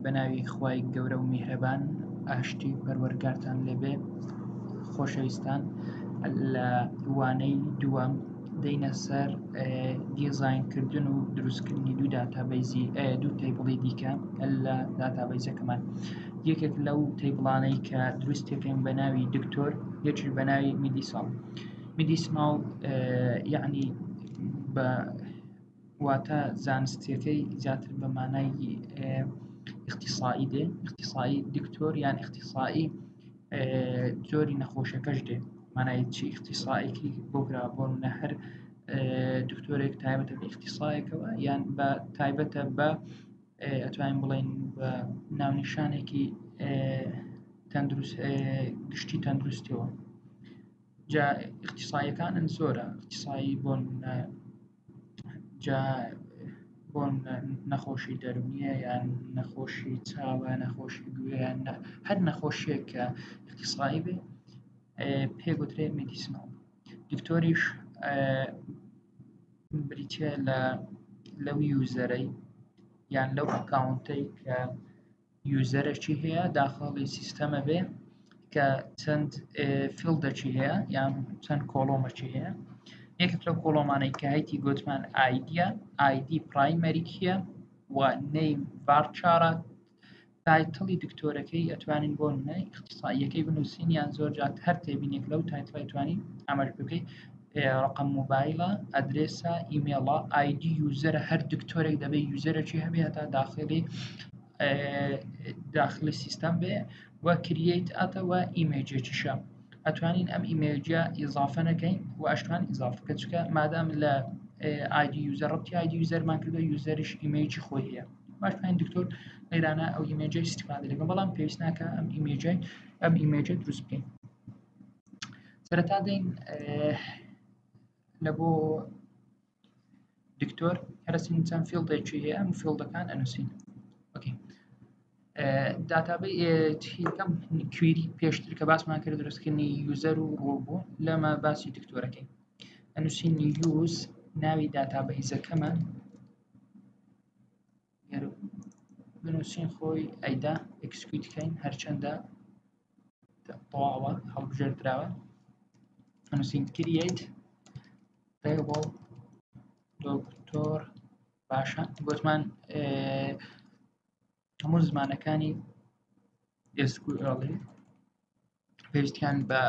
بەناوی خوای گەورە و میهرەبان ئاشتی پەروەردگارتان لێبێ. خۆشەویستان، لە وانەی دووەم دەینە سەر دیزاینکردن و دروستکردنی دوو داتابەیزی دوو تەیبڵی دیکە لە داتابەیزەکەمان. یەکێک لەو تەیبڵانەی کە دروستەکەین بە ناوی دكتۆر، یەکیش بە ناوی میدسناڵ یعنی بە واتە زانستیەکەی زیاتر بە مانای اختصائی دێ. اختصائی دكتۆر یان اختصائی جۆری نەخۆشەکەش دێ. مانای چی اختصائێکی بۆ گرابۆنە هەر دکتۆرێک تایبەتە بە اختصایەکەوە یان بە تایبەتە بە ئەتوانین بڵێن بە ناونیشانێکی گشتی تەندروستیەوە. جا اختصایەکانن زۆرە. اختصایی بۆن نەخۆشی دەرونیە یان نەخۆشی چاوە، نەخۆشی گوێ، یان هەر نەخۆشیێک کە اختصایی بێ پێگوترێ میدسناڵ. دکتۆریش بریتە لەو یوزەرەی یان لەو ئەکاونتەی کە یوزەرێکی هەیە داخڵی سیستەمە بێ کە چەند فیلدێکی هەیە یان چەند کۆڵۆمێکی هەیە. یەکێک لەو کۆڵۆمانەی کە هەیتی گوتمان ئایدیە، ئایدی پرایمەریکیە و نەیم varchar تایتڵی دکتۆرەکەی ئەتوانین بۆ نمونە اختصائیەکەی بنووسین یان زۆر جات هەر تێبینێک لەو تایتڵی ئەتوانین ئاماژ بکەین. ڕقم مۆبایلە، ئەدرێسە، ئیمێڵە، ئایدی یوزەرە. هەر دکتۆرێک دەبێت یوزەرێکی هەبێ هەتا داخلی سیستەم بێ و کرییت ئەتەوە ئیمێجێکیشە. ئەتوانین ئەم ئیمێجە ئیزافە نەکەین و ئەشتوان ئیزافەکە چکە مادام لە ئایدی یوزەر ڕەتی ئایدی یوزەرمان کردو یوزەریش ئیمێجی خۆی هەیە. باشتوانین دکتۆر لەیرانە ئەو ئیمێجە استیفادە لەکەن، بەڵام پێویست ناکە ئەم ئیمێجە دروست بکەین. سەرەتا دەین لە بۆ دکتۆر هەرسین چەند فیلدێکی هەیە، ئەم فیلدەکان ئەنووسین. داتابەی یەکەم کوێری پێشتر کە باسمان کرد دروستکردنی یوزەر و ڕۆڵ بوو، لەمە باسی دکتۆرەکەی ئەنووسین. یوز ناوی داتابەیزەکەمە بنووسین خۆی ئەیدا ئەکسکیوتکەین هەرچەندە تەواوە هەڵبژێردراوە. ئەنووسین کرییت تەیبڵ دکتۆر. باشە، گوتمان هەموو زمانەکانی SQL پێویستیان بە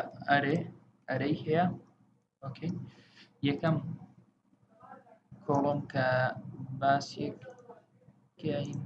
ئەرەی هەیە. ئۆکەی، یەکەم کۆڵۆم کە باسێک کەین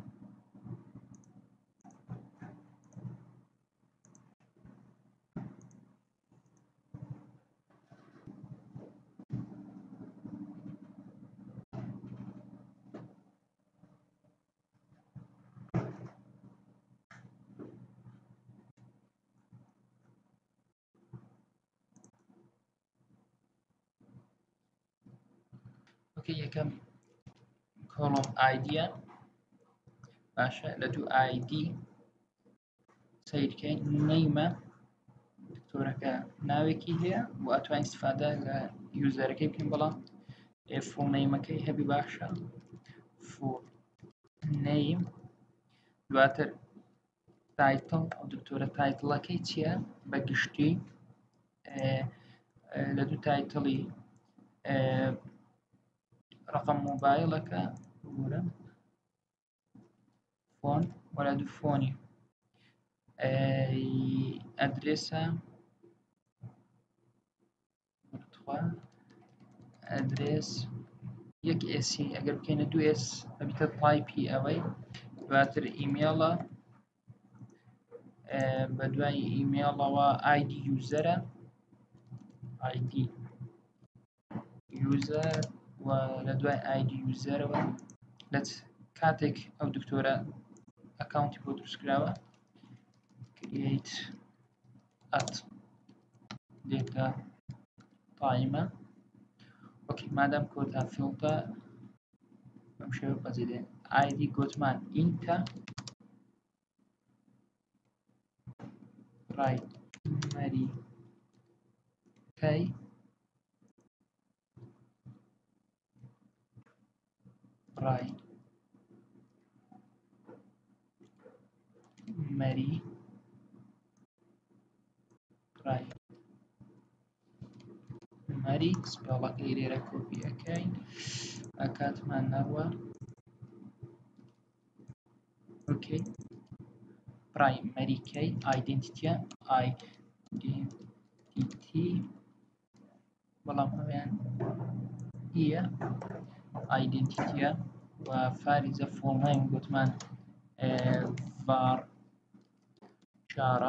یەکەم کۆڵۆم ئایدیە. باشە، لە دوو ئایدی سیرکەین. نەیمە دکتۆرەکە ناوێکی هەیە و ئەتوانین استیفادە لە یوزەرەکەی بکەین، بەڵام فوڵ نەیمەکەی هەبی. باشە، فوڵ نەیم. دواتر تایتڵ، ئەو دکتۆرە تایتڵەکەی چییە بەگشتی لە دوو تایتڵی ڕقم مۆبایلەکە گورە فۆن وەلا دوو فۆنی ئەدرێسە ئەدرێس یەک ئێسی ئەگەر بکەینە دوو ئێس ئەبیتە تایپی ئەوەی. دواتر ئیمێڵە، بە دوای ئیمێڵەوە ئایدی یوزەرە، ئایدی یوزەر و لە دوای ئایدی یوزەرەوە لە کاتێک ئەو دکتۆرە ئەکاونتی بۆ دروستکراوە کرییت دێتە تایمە. ئۆکەی، مادام کۆتا فیلدە بەم شێوە پەزیدێ. ئایدی گوتمان ئینتە پرایمەریکەی پرایمەری سپێڵەکەی لێرە کۆپی ئەەکەین ئەکاتمان نەڕوە ئۆکەی پرایمەریکەی ئایدنتیتیە ئایدنتیتی بەڵام ئەویان هیە ئایدنتیتیە و فاریزە فۆڵنایم گوتمان varchar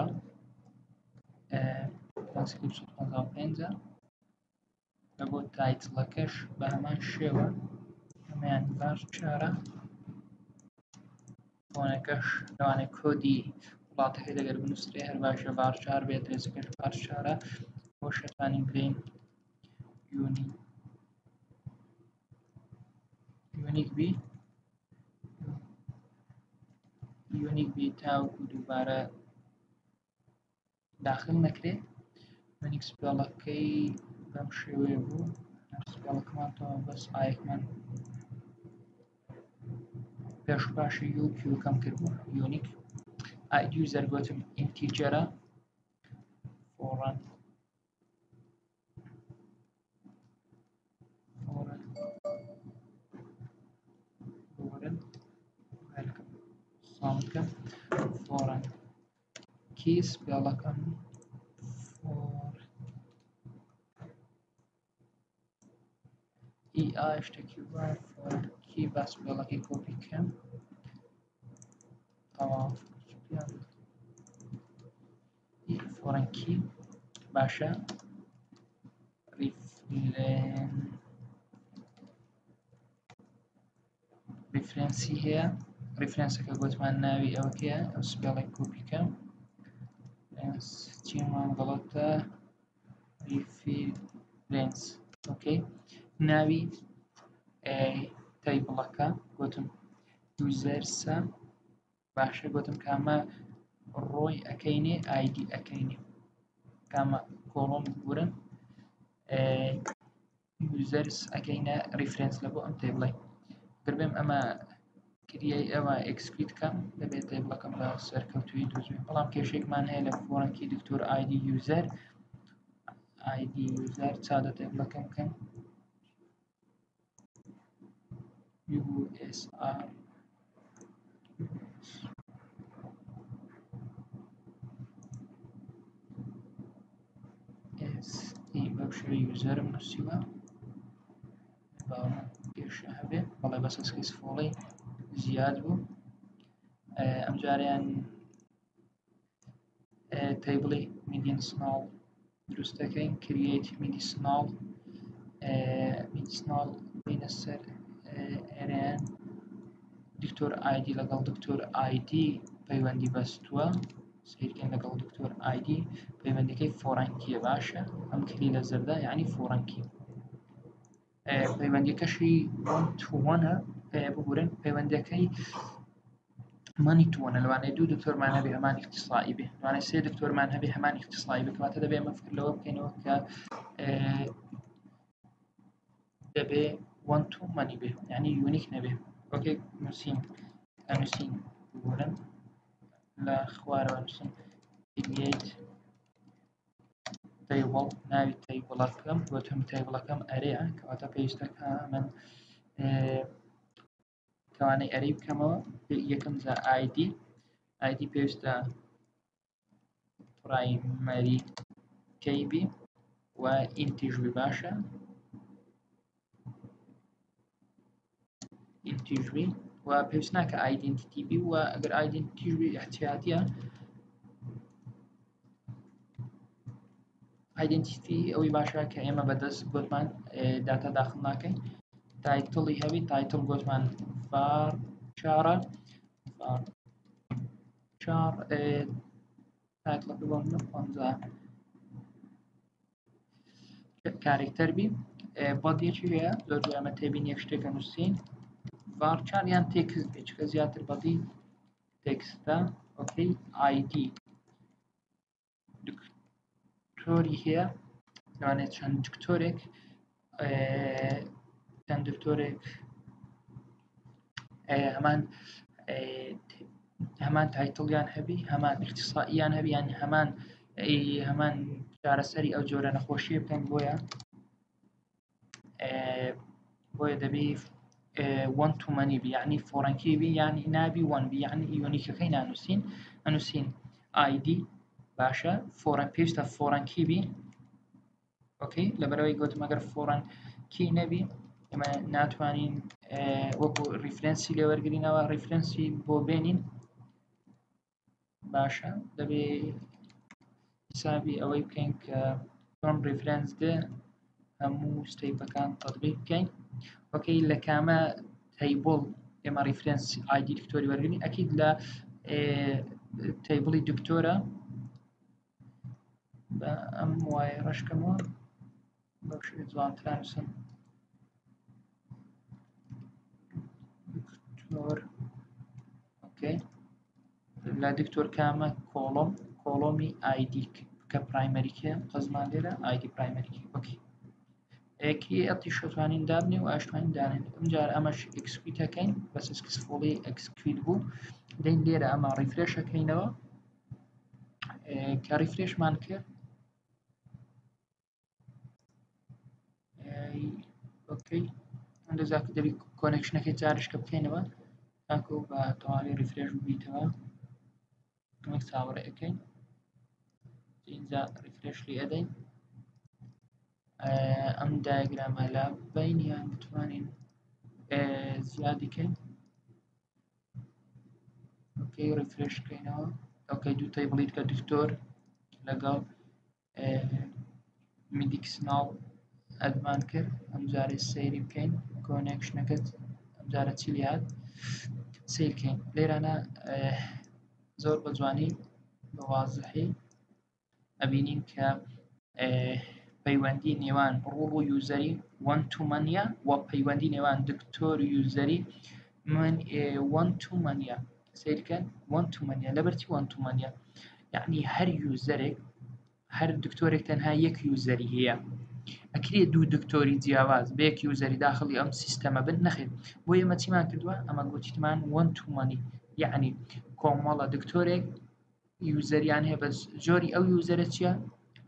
لە بۆ تایتڵەکەش بە هەمان شێوە ئەمەیان varchar فۆنەکەش لەوانەیە کۆدی وڵاتەکەی دەگەر بنووسێ هەر باشە varchar بێت ڕێزەکەش varchar بۆ شەتانی برین یونیک بی تاوکو دووبارە داخل نەکرێت یونیک سپێڵەکەی بەم شێوەیە بوو سپێڵەکەمانتەوە بەس ئایەکمان پێش باشی و کیوکەم کردبوو یونیک ئایدی یوزەر گوتم ئینتیجەرە فۆڕەن سامکەم فۆڕەن کی سپێڵەکەم شتێکی وە کی با سپێڵەکەی کۆپی بکەم فۆڕەن کی باشە ریفرەنسی هەیە ریفرەنسەکە گوتمان ناوی ئەوەکەیە ئەو سپێڵەی کۆپی بکەم چیمان گەڵەتە ریفرەنس ئۆکەی ناوی تەیبڵەکە گوتم usrse باشە گوتم کامە ڕۆی ئەەکەینێ ئایدی ئەەکەینێ کامە کۆڵۆم بورن users ئەەکەینە ریفرەنس لە بۆ ئەم تەیبڵێ گربێم ئەمە کریای ئەوە ئەکسکریت کەم دەبێت تەیبڵەکەم بە سەرکەوتوی دۆزوێت بەڵام کێشێکمان هەیە لە فۆرەنکی دکتۆر ئایدی یوزەر چادە تەیبڵەکەم بکەم بەو شێوەیە یوزەرم نووسیوە کێشە هەبێ بەڵێ بەس ئەسکەی سفۆڵەی زیاد بوو ئەم جاریان تەیبڵی میدسناڵ دروستەکەین کریێت میدسناڵ بینە سەر ئێرەیان دکتۆر ئایدی لەگەڵ دکتۆر ئایدی پەیوەندی بەستووە سیرکەن لەگەڵ دکتۆر ئایدی پەیوەندەکەی فۆڕەنکیە باشە ئەم کلی لە زەردە یعنی فۆڕەنکی پەیوەندیەکەشی وان تو وانە ببورن پەیوەندەکەی مانی تووەنە لەوانەیە دوو دکتۆرمان هەبێ هەمان اختصائی بێ لەوانەیە سێ دکتۆرمان هەبێ هەمان اختصائی بکەواتە دەبێ ئەمە فکر لەوە بکەینەوە کە دەبێ وان تو مانی بێ یعنی یونیک نەبێ ئۆکەی نووسین بورن لە خوارەوە نووسین کریێت تەیبڵ ناوی تەیبڵەکەم گوتم تەیبڵەکەم ئەرەیە کەواتە پێویستەکە من توانای ئەرەی بکەمەوە یەکەم جا ئایدی پێویستە پرایمەری کەیبی و ئینتیژوی باشە ئینتیژوی و پێویست ناکە ئایدنتیتی بی و ئەگەر ئایدنتیژوی احتیاطیە ئایدنتیتی ئەوەی باشە کە ئێمە بەدەست گوتمان داتا داخل ناکەین تایتڵی هەبی تایتڵ گوتمان varchar تایتڵەکە بۆ من 50 کارێکتەر بی بەدیەکی هەیە زۆر ئەمە تێبین یەک شتێکە نووسین varchar یان تێکست بێت چکە زیاتر بەدی تێکستە ئۆکەی ئایدی دکتۆری هەیە لەوانێت چەند دکتۆرێک هەمان هەمان تایتڵیان هەبی هەمان اختصائیان هەبی یان هەمان چارەسەری ئەو جۆرە نەخۆشیە بکەن بۆیە دەبی وان تو مەنی بی یعنی فۆڕەنکی بی یعنی نابی وان بی یعنی یۆنیکەکەی ئەنووسین ئایدی باشە پێویستە فۆڕەنکی بی ئۆکەی لەبەرەوەی گوتم ئەگەر فۆڕەنکی نەبی ئێمە ناتوانین وەکو ریفرەنسی لێوەرگرینەوە ریفرەنسی بۆ بێنین باشە دەبێ حسابی ئەوەی بکەین کە چۆن ریفرەنس دێ هەموو ستەیپەکان تەطبیق بکەین ئۆکەی لە کامە تەیبڵ ئێمە ریفرەنس ئایدی دکتۆری وەرگرین ئەکید لە تەیبڵی دکتۆرە بە ئەم وایە ڕشکەمەوە بەشی جوانتران نووسم دکتۆر ئۆکەی لە دکتۆر کامە کۆڵۆمی ئایدی کە پرایمەریکە قەزمان لێرە ئایدی پرایمەریکی ئۆکەی یەکی ئەتی شەتوانین دابنێ و ئاشتوانین دانێن ئەمجار ئەمەش ئەکسکویتەکەین بە سکسفۆڵی ئەکسکویت بوو دەین لێرە ئەمە ریفرێشەکەینەوە کە ریفرێشمان کرد ئۆکەی ئەندەزا دەبی کۆنێکشنەکەی جارشکە بکەینەوە تاکو بە تەواوی ریفرێش ببیتەوە ئەمە چاوەڕێەکەین اینجا ریفرێش لێ ئەدەین ئەم دایگرامە لە بینیان بتوانین زیادیکەین ئۆکەی ریفرێش بکەینەوە ئۆکەی دوو تەیبڵیت کە دکتۆر لەگەڵ میدسناڵ ئەدمان کرد ئەمجارێ سەیری بکەین کۆنێکشنەکەت ئەمجارە چی لێهات سیرکەین لێرانە زۆر بە جوانی بە وازحی ئەبینین کە پەیوەندی نێوان ڕوڵ و یوزەری وان تو مەنیە و پەیوەندی نێوان دکتۆر و یوزەری من وان تو مەنیە سیرکەن وان تو مەنیە لەبەرچی وان تو مەنیە یعنی هەر یوزەرێک هەر دکتۆرێک تەنها یەک یوزەری هەیە ئەکرێ دوو دکتۆری جیاواز بە یەک یوزەری داخلی ئەم سیستەمە بن نەخێت بۆ ئێمە چیمان کردووە ئەمە گوتیتمان وان تو مەنی یعنی کۆمەڵە دکتۆرێک یوزەریان هەیە بە جۆری ئەو یوزەرە چییە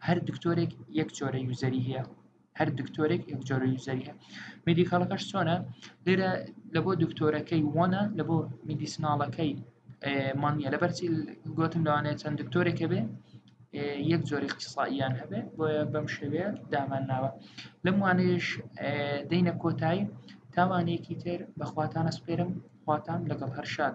هەر دکتۆرێک یەک جۆرە یوزەری هەیە هەر دکتۆرێک یەک جۆرە یوزەری هەیە مێدیکاڵەکەش چۆنە لێرە لە بۆ دکتۆرەکەی وانە لە بۆ میدیسناڵەکەی مانیە لەبەرچی گوتم لەوانەیە چەند دکتۆرێکە بێ یەک جۆری اختصائیان هەبێ بۆیە بەم شێوەیە دامان ناوە لەم وانەیەش دەینە کۆتایی تاوانەیەکی تر بەخواتانە سپێرم خواتان لەگەڵ هەر شاد